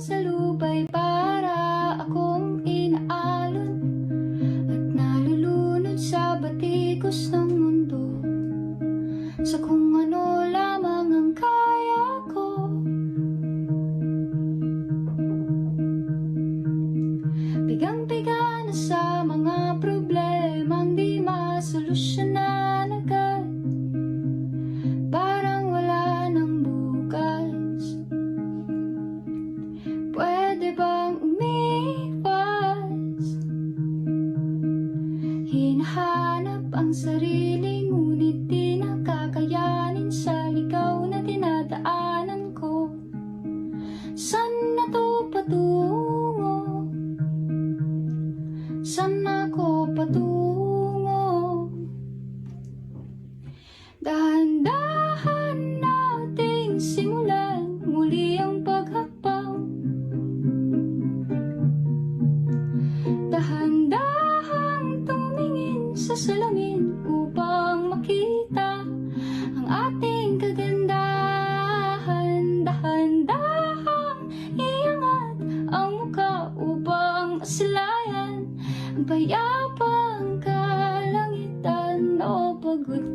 salubay para akong inaalon at nalulunod sa batikos ng mundo, sa kung ano lamang ang kaya ko. Bigang-biga na sa mga problemang di masolusyonan agad, parang wala nang bukas. Pwede bang umiwas? Hinahanap ang sarili, ngunit di nakakayanin sa ligaw na dinadaanan ko. Saan na to patungo? Saan ako patungo? Dahan-dahan nating simulan muli ang paghakbang. Dahan-dahang tumingin sa salamin upang makita ang ating kagandahan. Dahan-dahang iangat ang muka upang masilayan ang payapang kalangitan. O pagod